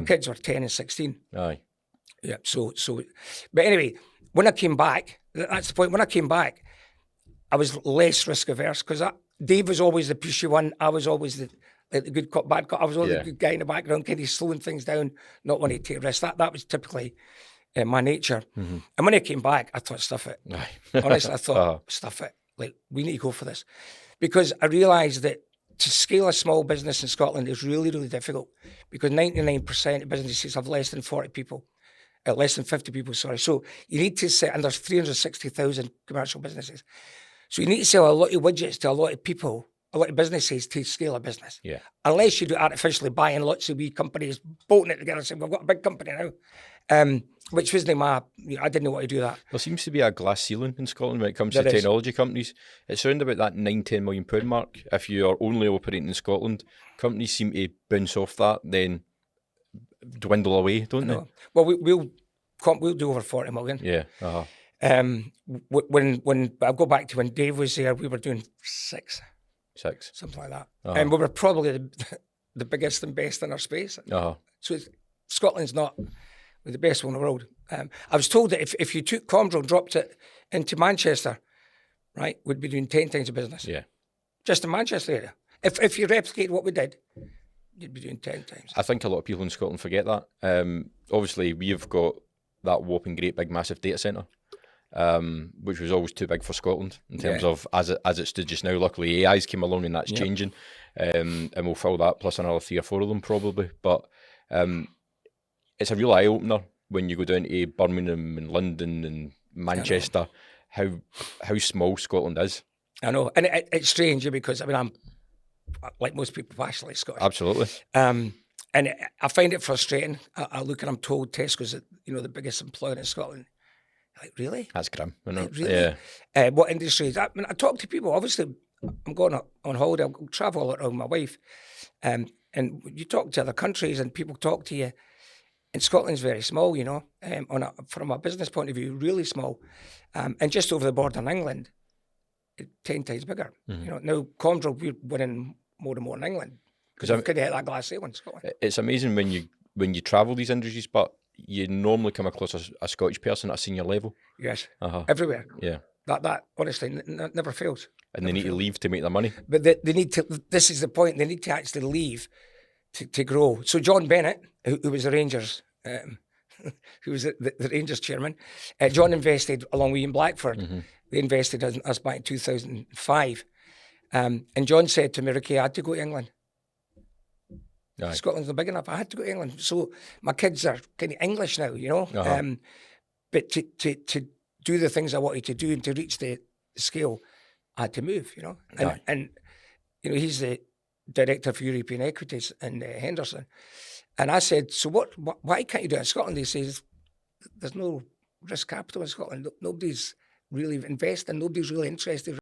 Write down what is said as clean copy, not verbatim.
my kids were 10 and 16. Aye. Yeah, but anyway, when I came back, that's the point. When I came back, I was less risk averse because Dave was always the pushy one. I was always the good cop, bad cop. I was always the good guy in the background, kind of slowing things down, not wanting to take risks. That was typically my nature. Mm-hmm. And when I came back, I thought, stuff it. Aye. Honestly, I thought, stuff it. Like, we need to go for this. Because I realised that to scale a small business in Scotland is really, really difficult because 99% of businesses have less than 40 people. Less than 50 people, sorry. So you need to set, and there's 360,000 commercial businesses. So you need to sell a lot of widgets to a lot of people, a lot of businesses to scale a business. Yeah. Unless you do artificially buying lots of wee companies, bolting it together and saying, we've got a big company now. Which wasn't I didn't want to do that. There seems to be a glass ceiling in Scotland when it comes There to is. technology companies. It's around about that £9-10 million mark. If you are only operating in Scotland, companies seem to bounce off that, then dwindle away, don't they? Well, we'll do over 40 million. Yeah. When I go back to when Dave was there, we were doing six, something like that, and we were probably the biggest and best in our space. So Scotland's not the best one in the world. I was told that if you took Comdro and dropped it into Manchester, right, we'd be doing 10 times the business. Yeah. Just in Manchester area. If you replicate what we did, you'd be doing 10 times. I think a lot of people in Scotland forget that. Obviously, we've got that whopping great big massive data centre, which was always too big for Scotland in terms of as it stood just now. Luckily, AI's came along and that's changing, and we'll fill that plus another 3 or 4 of them probably. But it's a real eye opener when you go down to Birmingham and London and Manchester, how small Scotland is. I know, and it's strange because I'm like most people passionately Scottish. Absolutely. And I find it frustrating. I look and I'm told Tesco's the biggest employer in Scotland. Like, really? That's grim, isn't it? Like, really? Yeah. What industry is that? I talk to people. Obviously, I'm going on holiday. I'll travel a lot with my wife. And you talk to other countries and people talk to you. And Scotland's very small, from a business point of view, really small. And just over the border in England, 10 times bigger. Mm-hmm. Now, Comdro, we're winning more and more in England. Because we've kind of hit that glass ceiling in Scotland. It's amazing when you travel these industries, but you normally come across a Scottish person at a senior level. Yes, everywhere. Yeah. That honestly never fails. And they need to leave to make their money. But they need to, this is the point, they need to actually leave to grow. So John Bennett, who was the Rangers, who was the Rangers chairman, John invested along with Ian Blackford. Mm-hmm. They invested in us back in 2005. And John said to me, Ricky, I had to go to England. Aye. Scotland's not big enough. I had to go to England. So my kids are kind of English now, but to do the things I wanted to do and to reach the scale, I had to move, And he's the director for European Equities in Henderson. And I said, so why can't you do it in Scotland? He says, there's no risk capital in Scotland. Nobody's really investing. Nobody's really interested.